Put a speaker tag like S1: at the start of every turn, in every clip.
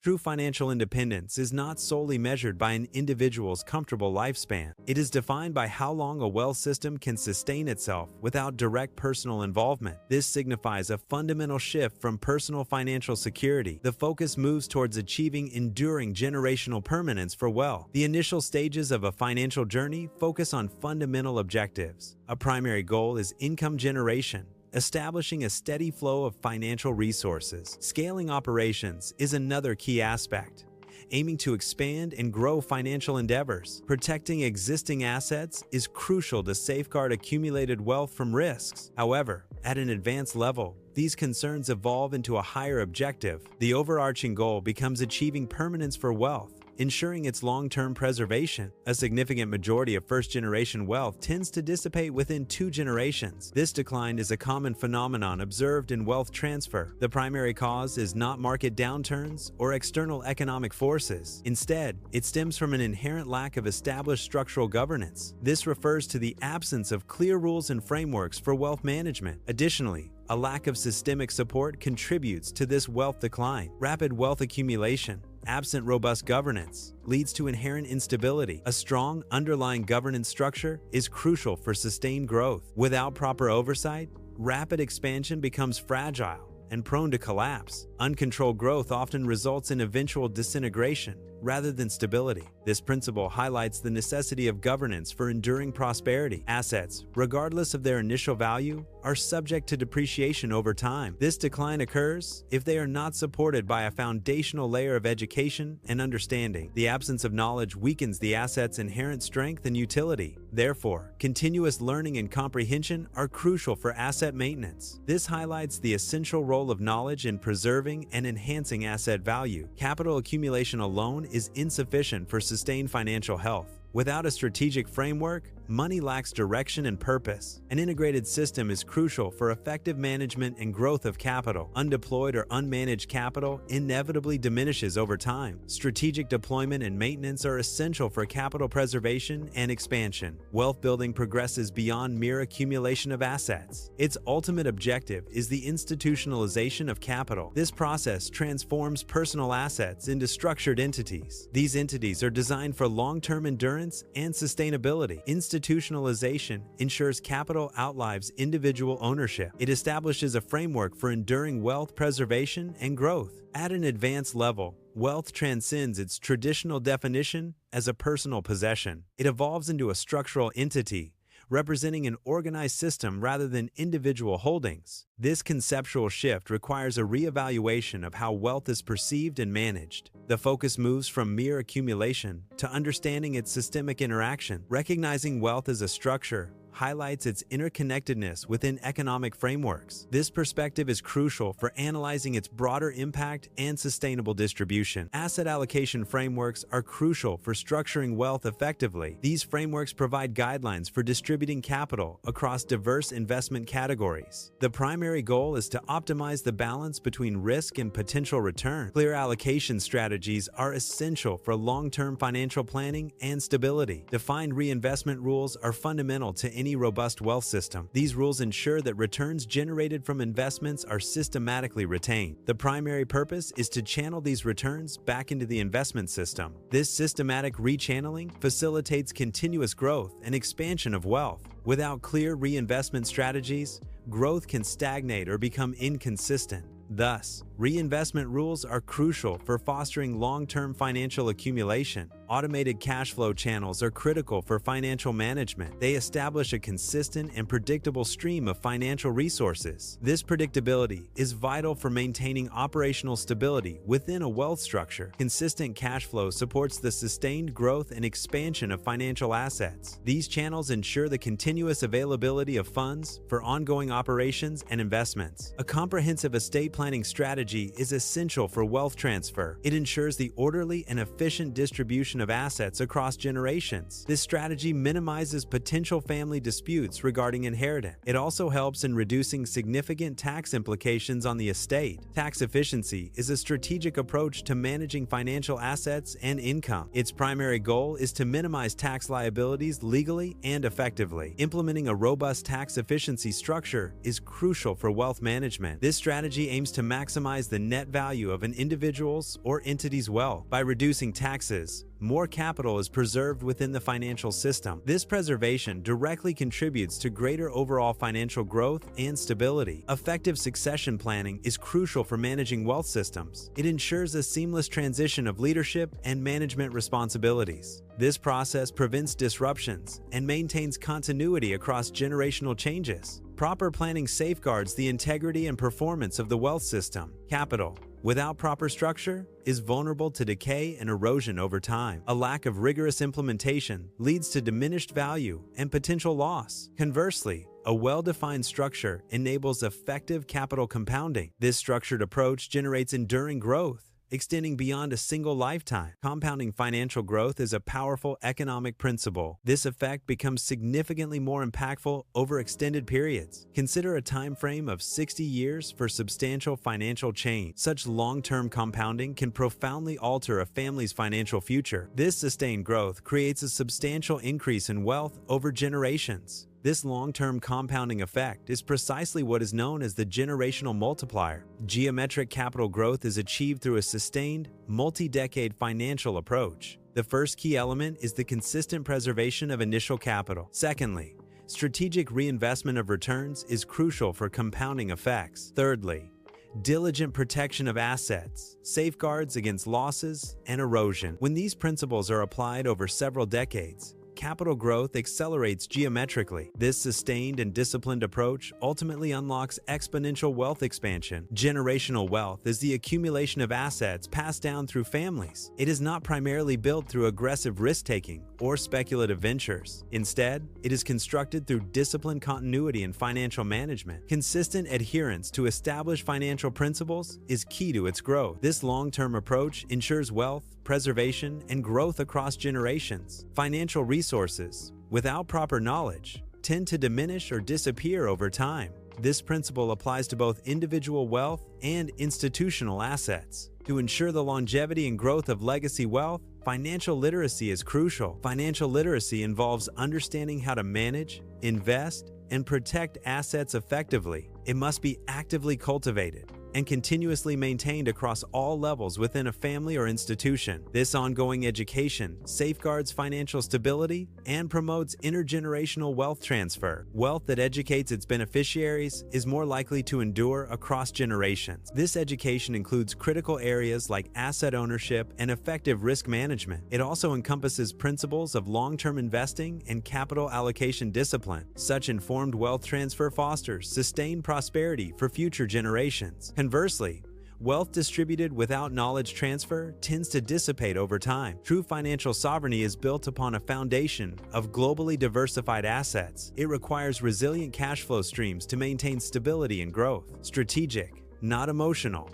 S1: True financial independence is not solely measured by an individual's comfortable lifespan. It is defined by how long a wealth system can sustain itself without direct personal involvement. This signifies a fundamental shift from personal financial security. The focus moves towards achieving enduring generational permanence for wealth. The initial stages of a financial journey focus on fundamental objectives. A primary goal is income generation, establishing a steady flow of financial resources. Scaling operations is another key aspect, aiming to expand and grow financial endeavors. Protecting existing assets is crucial to safeguard accumulated wealth from risks. However, at an advanced level, these concerns evolve into a higher objective. The overarching goal becomes achieving permanence for wealth, ensuring its long-term preservation. A significant majority of first-generation wealth tends to dissipate within 2 generations. This decline is a common phenomenon observed in wealth transfer. The primary cause is not market downturns or external economic forces. Instead, it stems from an inherent lack of established structural governance. This refers to the absence of clear rules and frameworks for wealth management. Additionally, a lack of systemic support contributes to this wealth decline. Rapid wealth accumulation, absent robust governance, leads to inherent instability. A strong underlying governance structure is crucial for sustained growth. Without proper oversight, rapid expansion becomes fragile and prone to collapse. Uncontrolled growth often results in eventual disintegration rather than stability. This principle highlights the necessity of governance for enduring prosperity. Assets, regardless of their initial value, are subject to depreciation over time. This decline occurs if they are not supported by a foundational layer of education and understanding. The absence of knowledge weakens the asset's inherent strength and utility. Therefore, continuous learning and comprehension are crucial for asset maintenance. This highlights the essential role of knowledge in preserving and enhancing asset value. Capital accumulation alone is insufficient for sustained financial health. Without a strategic framework, money lacks direction and purpose. An integrated system is crucial for effective management and growth of capital. Undeployed or unmanaged capital inevitably diminishes over time. Strategic deployment and maintenance are essential for capital preservation and expansion. Wealth building progresses beyond mere accumulation of assets. Its ultimate objective is the institutionalization of capital. This process transforms personal assets into structured entities. These entities are designed for long-term endurance and sustainability. Institutionalization ensures capital outlives individual ownership. It establishes a framework for enduring wealth preservation and growth. At an advanced level, wealth transcends its traditional definition as a personal possession. It evolves into a structural entity, representing an organized system rather than individual holdings. This conceptual shift requires a reevaluation of how wealth is perceived and managed. The focus moves from mere accumulation to understanding its systemic interaction. Recognizing wealth as a structure highlights its interconnectedness within economic frameworks. This perspective is crucial for analyzing its broader impact and sustainable distribution. Asset allocation frameworks are crucial for structuring wealth effectively. These frameworks provide guidelines for distributing capital across diverse investment categories. The primary goal is to optimize the balance between risk and potential return. Clear allocation strategies are essential for long-term financial planning and stability. Defined reinvestment rules are fundamental to any robust wealth system. These rules ensure that returns generated from investments are systematically retained. The primary purpose is to channel these returns back into the investment system. This systematic rechanneling facilitates continuous growth and expansion of wealth. Without clear reinvestment strategies, growth can stagnate or become inconsistent. Thus, reinvestment rules are crucial for fostering long-term financial accumulation. Automated cash flow channels are critical for financial management. They establish a consistent and predictable stream of financial resources. This predictability is vital for maintaining operational stability within a wealth structure. Consistent cash flow supports the sustained growth and expansion of financial assets. These channels ensure the continuous availability of funds for ongoing operations and investments. A comprehensive estate planning strategy is essential for wealth transfer. It ensures the orderly and efficient distribution of assets across generations. This strategy minimizes potential family disputes regarding inheritance. It also helps in reducing significant tax implications on the estate. Tax efficiency is a strategic approach to managing financial assets and income. Its primary goal is to minimize tax liabilities legally and effectively. Implementing a robust tax efficiency structure is crucial for wealth management. This strategy aims to maximize maximize the net value of an individual's or entity's wealth. By reducing taxes, more capital is preserved within the financial system. This preservation directly contributes to greater overall financial growth and stability. Effective succession planning is crucial for managing wealth systems. It ensures a seamless transition of leadership and management responsibilities. This process prevents disruptions and maintains continuity across generational changes. Proper planning safeguards the integrity and performance of the wealth system. Capital, without proper structure, is vulnerable to decay and erosion over time. A lack of rigorous implementation leads to diminished value and potential loss. Conversely, a well-defined structure enables effective capital compounding. This structured approach generates enduring growth, extending beyond a single lifetime. Compounding financial growth is a powerful economic principle. This effect becomes significantly more impactful over extended periods. Consider a time frame of 60 years for substantial financial change. Such long-term compounding can profoundly alter a family's financial future. This sustained growth creates a substantial increase in wealth over generations. This long-term compounding effect is precisely what is known as the generational multiplier. Geometric capital growth is achieved through a sustained, multi-decade financial approach. The first key element is the consistent preservation of initial capital. Secondly, strategic reinvestment of returns is crucial for compounding effects. Thirdly, diligent protection of assets, safeguards against losses and erosion. When these principles are applied over several decades, capital growth accelerates geometrically. This sustained and disciplined approach ultimately unlocks exponential wealth expansion. Generational wealth is the accumulation of assets passed down through families. It is not primarily built through aggressive risk-taking or speculative ventures. Instead, it is constructed through disciplined continuity in financial management. Consistent adherence to established financial principles is key to its growth. This long-term approach ensures wealth, preservation, and growth across generations. Financial resources, without proper knowledge, tend to diminish or disappear over time. This principle applies to both individual wealth and institutional assets. To ensure the longevity and growth of legacy wealth, financial literacy is crucial. Financial literacy involves understanding how to manage, invest, and protect assets effectively. It must be actively cultivated and continuously maintained across all levels within a family or institution. This ongoing education safeguards financial stability and promotes intergenerational wealth transfer. Wealth that educates its beneficiaries is more likely to endure across generations. This education includes critical areas like asset ownership and effective risk management. It also encompasses principles of long-term investing and capital allocation discipline. Such informed wealth transfer fosters sustained prosperity for future generations. Conversely, wealth distributed without knowledge transfer tends to dissipate over time. True financial sovereignty is built upon a foundation of globally diversified assets. It requires resilient cash flow streams to maintain stability and growth. Strategic, not emotional.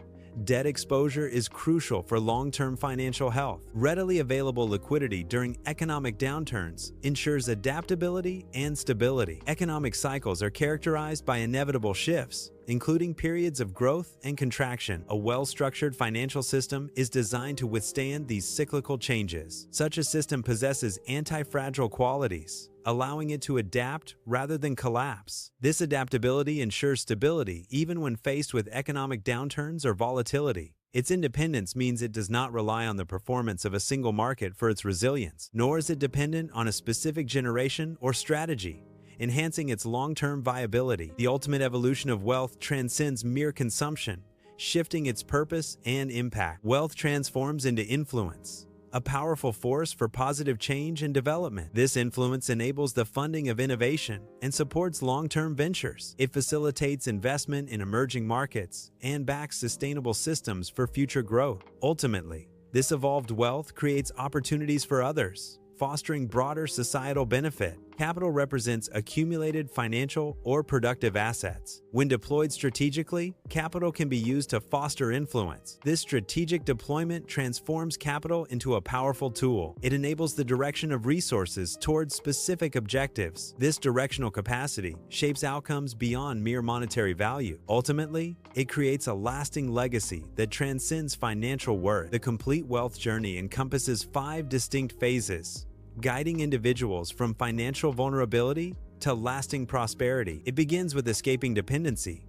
S1: Debt exposure is crucial for long-term financial health. Readily available liquidity during economic downturns ensures adaptability and stability. Economic cycles are characterized by inevitable shifts, including periods of growth and contraction. A well-structured financial system is designed to withstand these cyclical changes. Such a system possesses anti-fragile qualities, allowing it to adapt rather than collapse. This adaptability ensures stability even when faced with economic downturns or volatility. Its independence means it does not rely on the performance of a single market for its resilience, nor is it dependent on a specific generation or strategy, enhancing its long-term viability. The ultimate evolution of wealth transcends mere consumption, shifting its purpose and impact. Wealth transforms into influence, a powerful force for positive change and development. This influence enables the funding of innovation and supports long-term ventures. It facilitates investment in emerging markets and backs sustainable systems for future growth. Ultimately, this evolved wealth creates opportunities for others, fostering broader societal benefit. Capital represents accumulated financial or productive assets. When deployed strategically, capital can be used to foster influence. This strategic deployment transforms capital into a powerful tool. It enables the direction of resources towards specific objectives. This directional capacity shapes outcomes beyond mere monetary value. Ultimately, it creates a lasting legacy that transcends financial worth. The complete wealth journey encompasses 5 distinct phases, guiding individuals from financial vulnerability to lasting prosperity. It begins with escaping dependency.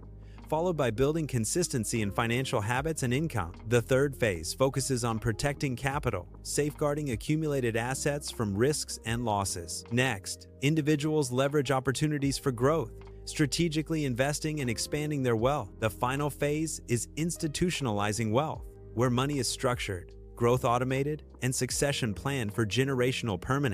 S1: followed by building consistency in financial habits and income. The third phase focuses on protecting capital, safeguarding accumulated assets from risks and losses. Next, individuals leverage opportunities for growth, strategically investing and expanding their wealth. The final phase is institutionalizing wealth, where money is structured, growth automated, and succession planned for generational permanence.